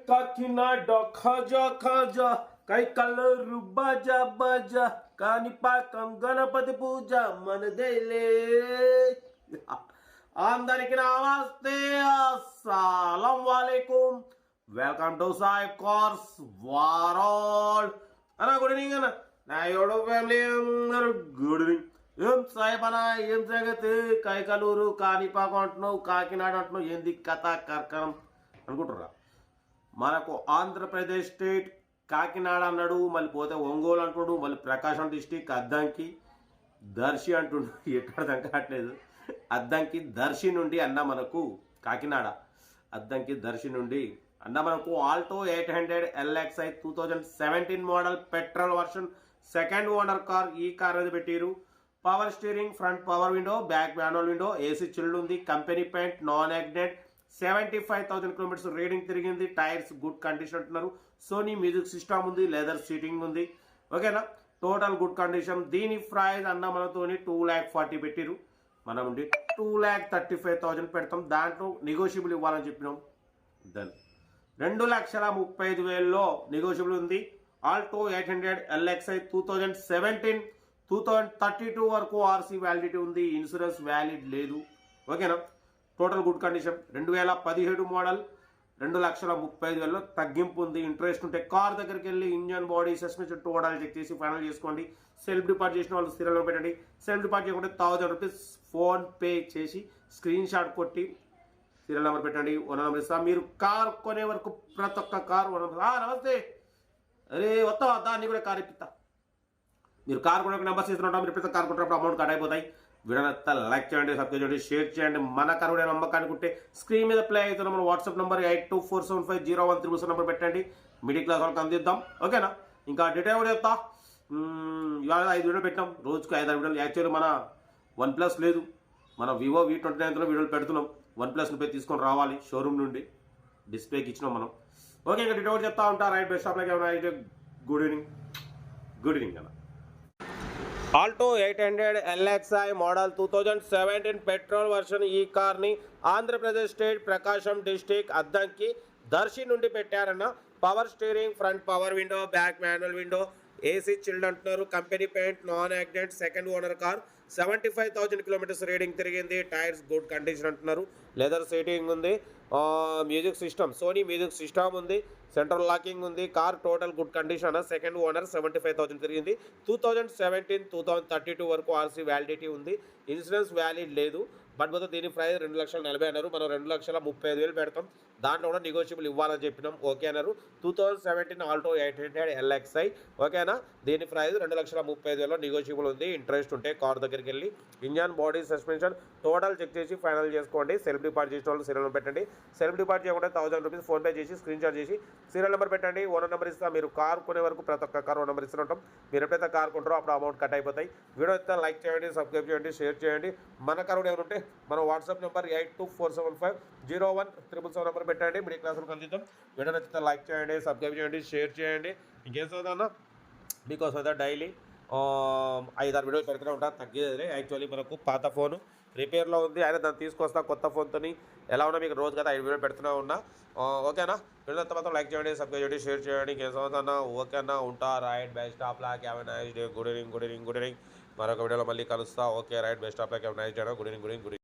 కాకినాడ ఖజా ఖజా కై కలరు బాజా బాజా కాణిపాకం గణపతి పూజ మనదేలే. అందరికి నమస్తే, అస్సలం వాలేకుం. Welcome to Sai cars world అన్న. గుడ్ ఈవినింగ్ అన్న. నా యూట్యూబ్ ఫ్యామిలీ అందరూ గుడ్ ఈవినింగ్. ఏం సాయిబ్ అన్న, ఏం సంగతి? కైకలూరు కాణిపాకం అంటున్నావు, కాకినాడ అంటున్నావు, ఏంది కథ కర్కరం అనుకుంటుర్రా? మనకు ఆంధ్రప్రదేశ్ స్టేట్ కాకినాడ అన్నాడు, మళ్ళీ పోతే ఒంగోలు అంటున్నాడు, మళ్ళీ ప్రకాశం డిస్టిక్ అద్దంకి దర్శి అంటుండు. ఎక్కడ కావట్లేదు. అద్దంకి దర్శి నుండి అన్న మనకు కాకినాడ అద్దంకి దర్శి నుండి అన్న మనకు Alto 800 LXI 2017 model petrol version second owner car. ఈ కార్ అనేది పెట్టిరు. Power steering, front power window, back manual window, AC chilled ఉంది, company paint, non accident, 75,000 kilometres reading తిరిగింది. టైర్స్ గుడ్ కండిషన్ అంటున్నారు. సోనీ మ్యూజిక్ సిస్టమ్ ఉంది, leather seating ఉంది. ఓకేనా, total good condition. దీని ప్రైస్ అన్న మనతోని 2,40,000 పెట్టిరు. మనం 2,35,000 పెడతాం. దాంట్లో నెగోషియబుల్ ఇవ్వాలని చెప్పినాం. దాన్ని 2,35,000లో నెగోషియబుల్ ఉంది. ఆల్టో 800 LXI 2017 2032 వరకు ఆర్సీ వ్యాలిడిటీ ఉంది. ఇన్సూరెన్స్ వ్యాలిడ్ లేదు. ఓకేనా, టోటల్ గుడ్ కండిషన్. 2017 మోడల్. 2,35,000లో తగ్గింపు ఉంది. ఇంట్రెస్ట్ ఉంటే కార్ దగ్గరికి వెళ్ళి engine, body, suspension, total check చేసి ఫైనల్ చేసుకోండి. సెల్ఫ్ డిపార్ట్ చేసిన వాళ్ళు స్థిరంలో పెట్టండి. సెల్ఫ్ డిపార్ట్ చేయకుంటే 1,000 రూపీస్ ఫోన్ పే చేసి స్క్రీన్ షాట్ కొట్టి సీరియల్ నెంబర్ పెట్టండి. ఓనర్ నెంబర్ ఇస్తా. మీరు కార్ కొనే వరకు ప్రతి ఒక్క కార్ నమస్తే, అరే వస్తావా దాన్ని కూడా కార్ ఇప్పిస్తా. మీరు కార్ కొనే నెంబర్స్ ఇస్తున్నట్టు, మీరు ప్రతి కార్ కొంటున్నప్పుడు అమౌంట్ కట్ అయిపోతాయి. వీడియో లైక్ చేయండి, సబ్స్క్రైబ్ చేయండి, షేర్ చేయండి. మన కార్ కూడా నమ్మకానికి ఉంటే స్క్రీన్ మీద ప్లే అవుతున్న మన వాట్సాప్ నెంబర్ 82475013 నెంబర్ పెట్టండి. మిడిల్ క్లాస్ వాళ్ళకి అందిద్దాం. ఓకేనా, ఇంకా డీటెయిల్ కూడా చెప్తా. ఇవాళ 5 వీడియోలు పెట్టినాం, రోజుకు 5 వీడియోలు. యాక్చువల్లీ మన OnePlus లేదు, మన వివో V29లో వీడియోలు పెడుతున్నాం. OnePlus పోయి తీసుకొని రావాలి షోరూమ్ నుండి, డిస్ప్లేకి ఇచ్చినాం మనం. ఓకే, ఇంకా డీటెయిల్ చెప్తా ఉంటా. Right best of luck. Good evening. Good evening అన్న. Alto 800 LXI model 2017 petrol version. ఈ కార్ని ఆంధ్రప్రదేశ్ స్టేట్ ప్రకాశం డిస్టిక్ అద్దంకి దర్శి నుండి పెట్టారన్న. Power steering, front power window, back manual window, AC chilled అంటున్నారు, company paint, non accident, second owner car. 75,000 kilometres reading తిరిగింది. Tyres good condition అంటున్నారు. Leather seating ఉంది. Music system, Sony music system ఉంది. Central locking ఉంది. Car total good condition. Second owner. 75,000 తిరిగింది. 2017 2032 వరకు RC validity ఉంది. Insurance valid లేదు. But మొత్తం దీని ప్రైస్ 2,40,000 అన్నారు. మనం 2,35,000 పెడతాం. దాంట్లో కూడా నెగోషియబుల్ ఇవ్వాలని చెప్పినాం. ఓకే అన్నారు. 2017 ఆల్టో 800 LXI. ఓకేనా, దీని ప్రైస్ 2,35,000లో నెగోషియబుల్ ఉంది. ఇంట్రెస్ట్ ఉంటే కార్ దగ్గరికి వెళ్ళి engine, body, suspension total check చేసి ఫైనల్ చేసుకోండి. సెల్ఫ్ డిపార్ట్ చేసిన వాళ్ళు సీరియల్ నెంబర్ పెట్టండి. సెల్ఫ్ డిపార్ట్ చేయకుండా 1,000 రూపీస్ ఫోన్ పే చేసి స్క్రీన్ షాట్ చేసి సీరియల్ నెంబర్ పెట్టండి. ఓనర్ నెంబర్ ఇస్తా. మీరు కార్ కొనే వరకు ప్రతి ఒక్క కార్ ఓనర్ నెంబర్ ఇస్తూ ఉంటాం. మీరు ఎప్పుడైతే కార్ కొంటారో అప్పుడు అమౌంట్ కట్ అయిపోతాయి. వీడియో అయితే లైక్ చేయండి, సబ్స్క్రైబ్ చేయండి, షేర్ చేయండి. మన కార్ కూడా ఏమైనా ఉంటే మన వాట్సాప్ నెంబర్ 8247501377 నెంబర్ పెట్టండి. మిడిల్ క్లాస్ అందిద్దాం. వీడియో నచ్చితే లైక్ చేయండి, సబ్స్క్రైబ్ చేయండి, షేర్ చేయండి. ఇంకేం చదువుతానా మీకోసం అయితే డైలీ 5-6 వీడియోలు పెడుతూనే ఉంటా. తగ్గేది. యాక్చువల్లీ మనకు పాత ఫోను రిపేర్లో ఉంది, అయినా దాన్ని తీసుకొస్తా కొత్త ఫోన్తో. ఎలా ఉన్నా మీకు రోజు కదా 5 వీడియోలు పెడుతూనే ఉన్నా. ఓకేనా, వీడియో మాత్రం లైక్ చేయండి, సబ్స్క్రైబ్ చేయండి, షేర్ చేయండి. ఇంకేం చదువుతానా. ఓకేనా, ఉంటా. Right best of luck. Have a nice day. Good evening. Good evening. Good evening. మరొక వీడియోలో మళ్ళీ కలుస్తా. Okay, right best of luck. Have a nice day. Good evening. Good evening.